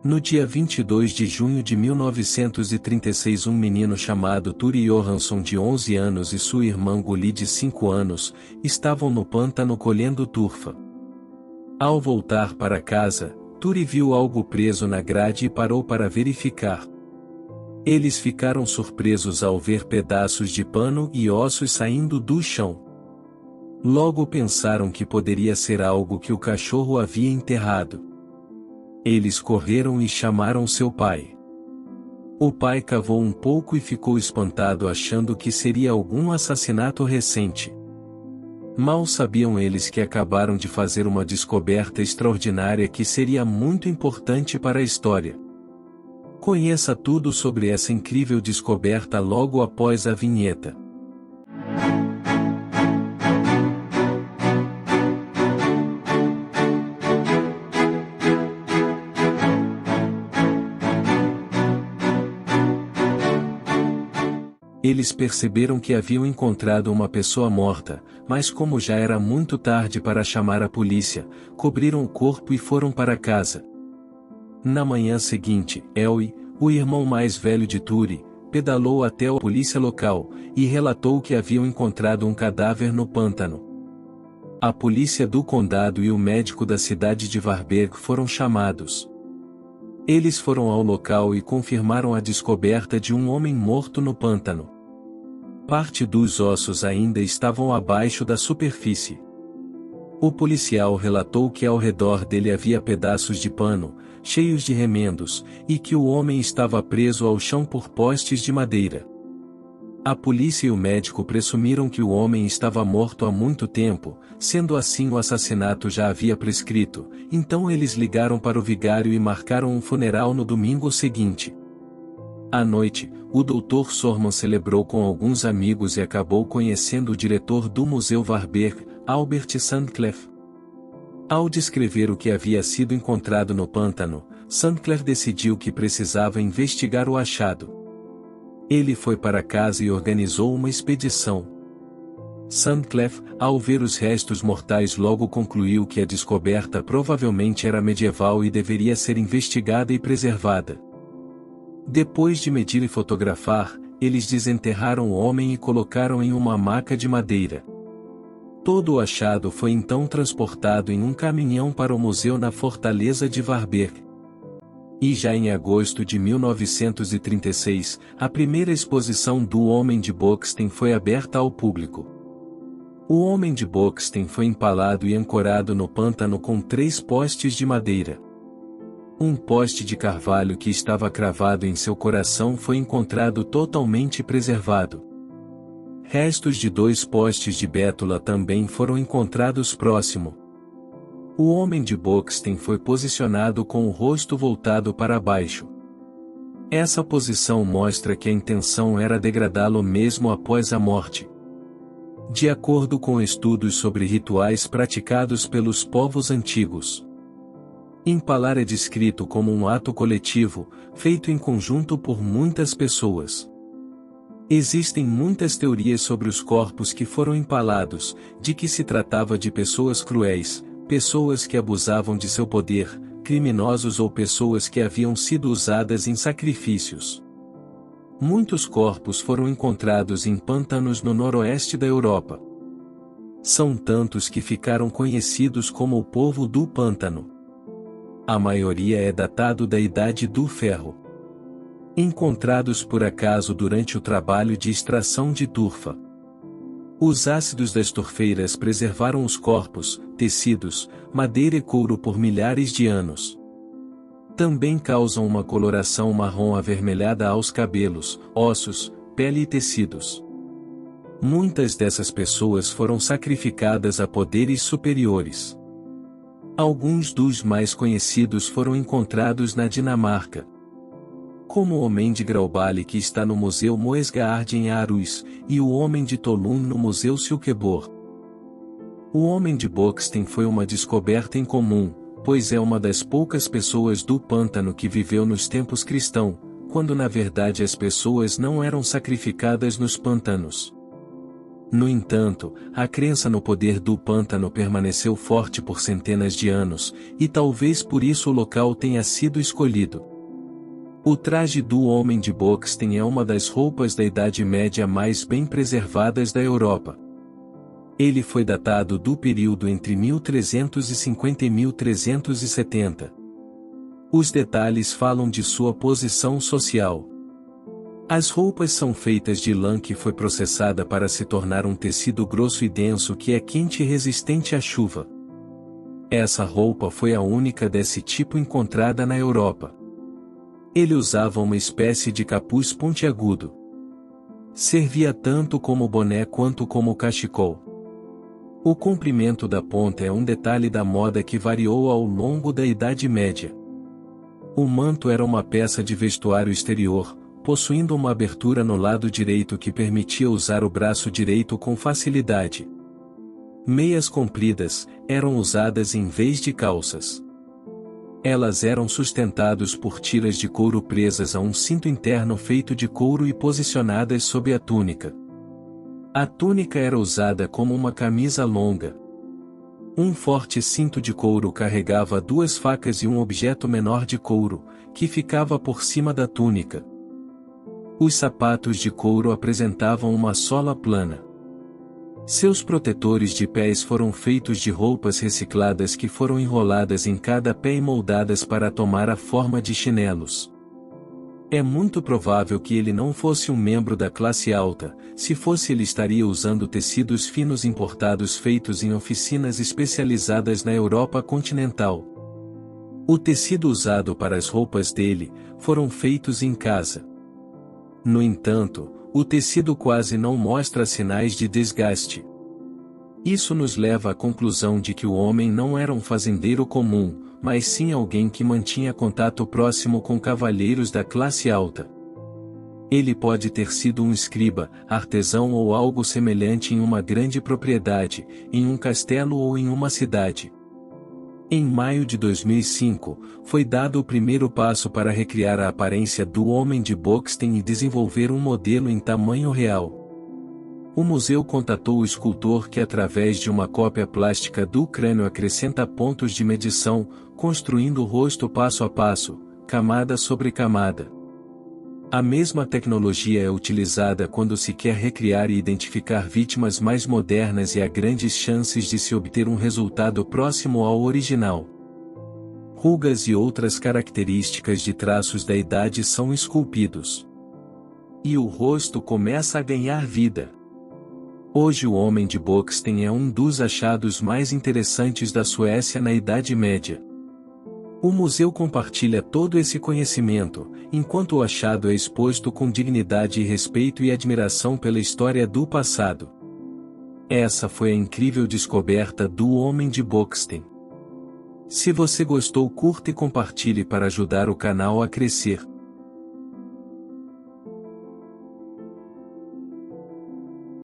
No dia 22 de junho de 1936, um menino chamado Turi Johansson, de 11 anos, e sua irmã Guli, de 5 anos, estavam no pântano colhendo turfa. Ao voltar para casa, Turi viu algo preso na grade e parou para verificar. Eles ficaram surpresos ao ver pedaços de pano e ossos saindo do chão. Logo pensaram que poderia ser algo que o cachorro havia enterrado. Eles correram e chamaram seu pai. O pai cavou um pouco e ficou espantado, achando que seria algum assassinato recente. Mal sabiam eles que acabaram de fazer uma descoberta extraordinária que seria muito importante para a história. Conheça tudo sobre essa incrível descoberta logo após a vinheta. Eles perceberam que haviam encontrado uma pessoa morta, mas como já era muito tarde para chamar a polícia, cobriram o corpo e foram para casa. Na manhã seguinte, Elwi, o irmão mais velho de Turi, pedalou até a polícia local, e relatou que haviam encontrado um cadáver no pântano. A polícia do condado e o médico da cidade de Varberg foram chamados. Eles foram ao local e confirmaram a descoberta de um homem morto no pântano. Parte dos ossos ainda estavam abaixo da superfície. O policial relatou que ao redor dele havia pedaços de pano, cheios de remendos, e que o homem estava preso ao chão por postes de madeira. A polícia e o médico pressumiram que o homem estava morto há muito tempo, sendo assim o assassinato já havia prescrito, então eles ligaram para o vigário e marcaram um funeral no domingo seguinte. À noite, o Dr. Sorman celebrou com alguns amigos e acabou conhecendo o diretor do Museu Varberg, Albert Sandclef. Ao descrever o que havia sido encontrado no pântano, Sandclef decidiu que precisava investigar o achado. Ele foi para casa e organizou uma expedição. Sandclef, ao ver os restos mortais, logo concluiu que a descoberta provavelmente era medieval e deveria ser investigada e preservada. Depois de medir e fotografar, eles desenterraram o homem e colocaram em uma maca de madeira. Todo o achado foi então transportado em um caminhão para o museu na fortaleza de Varberg. E já em agosto de 1936, a primeira exposição do Homem de Bockstein foi aberta ao público. O Homem de Bockstein foi empalado e ancorado no pântano com 3 postes de madeira. Um poste de carvalho que estava cravado em seu coração foi encontrado totalmente preservado. Restos de 2 postes de bétula também foram encontrados próximo. O Homem de Bockstein foi posicionado com o rosto voltado para baixo. Essa posição mostra que a intenção era degradá-lo mesmo após a morte. De acordo com estudos sobre rituais praticados pelos povos antigos, empalar é descrito como um ato coletivo, feito em conjunto por muitas pessoas. Existem muitas teorias sobre os corpos que foram empalados, de que se tratava de pessoas cruéis, pessoas que abusavam de seu poder, criminosos ou pessoas que haviam sido usadas em sacrifícios. Muitos corpos foram encontrados em pântanos no noroeste da Europa. São tantos que ficaram conhecidos como o povo do pântano. A maioria é datado da Idade do Ferro. Encontrados por acaso durante o trabalho de extração de turfa. Os ácidos das turfeiras preservaram os corpos, tecidos, madeira e couro por milhares de anos. Também causam uma coloração marrom avermelhada aos cabelos, ossos, pele e tecidos. Muitas dessas pessoas foram sacrificadas a poderes superiores. Alguns dos mais conhecidos foram encontrados na Dinamarca, como o Homem de Graubale, que está no Museu Moesgaard em Aarhus, e o Homem de Tolun no Museu Silkeborg. O Homem de Bockstein foi uma descoberta incomum, pois é uma das poucas pessoas do pântano que viveu nos tempos cristãos, quando na verdade as pessoas não eram sacrificadas nos pântanos. No entanto, a crença no poder do pântano permaneceu forte por centenas de anos, e talvez por isso o local tenha sido escolhido. O traje do homem de Boxten é uma das roupas da Idade Média mais bem preservadas da Europa. Ele foi datado do período entre 1350 e 1370. Os detalhes falam de sua posição social. As roupas são feitas de lã que foi processada para se tornar um tecido grosso e denso que é quente e resistente à chuva. Essa roupa foi a única desse tipo encontrada na Europa. Ele usava uma espécie de capuz pontiagudo. Servia tanto como boné quanto como cachecol. O comprimento da ponta é um detalhe da moda que variou ao longo da Idade Média. O manto era uma peça de vestuário exterior, possuindo uma abertura no lado direito que permitia usar o braço direito com facilidade. Meias compridas eram usadas em vez de calças. Elas eram sustentadas por tiras de couro presas a um cinto interno feito de couro e posicionadas sob a túnica. A túnica era usada como uma camisa longa. Um forte cinto de couro carregava duas facas e um objeto menor de couro, que ficava por cima da túnica. Os sapatos de couro apresentavam uma sola plana. Seus protetores de pés foram feitos de roupas recicladas que foram enroladas em cada pé e moldadas para tomar a forma de chinelos. É muito provável que ele não fosse um membro da classe alta, se fosse ele estaria usando tecidos finos importados feitos em oficinas especializadas na Europa continental. O tecido usado para as roupas dele foram feitos em casa. No entanto, o tecido quase não mostra sinais de desgaste. Isso nos leva à conclusão de que o homem não era um fazendeiro comum, mas sim alguém que mantinha contato próximo com cavalheiros da classe alta. Ele pode ter sido um escriba, artesão ou algo semelhante em uma grande propriedade, em um castelo ou em uma cidade. Em maio de 2005, foi dado o primeiro passo para recriar a aparência do homem de Boxten e desenvolver um modelo em tamanho real. O museu contatou o escultor que através de uma cópia plástica do crânio acrescenta pontos de medição, construindo o rosto passo a passo, camada sobre camada. A mesma tecnologia é utilizada quando se quer recriar e identificar vítimas mais modernas e há grandes chances de se obter um resultado próximo ao original. Rugas e outras características de traços da idade são esculpidos. E o rosto começa a ganhar vida. Hoje o homem de Boxten é um dos achados mais interessantes da Suécia na Idade Média. O museu compartilha todo esse conhecimento, enquanto o achado é exposto com dignidade e respeito e admiração pela história do passado. Essa foi a incrível descoberta do homem de Boxten. Se você gostou, curta e compartilhe para ajudar o canal a crescer.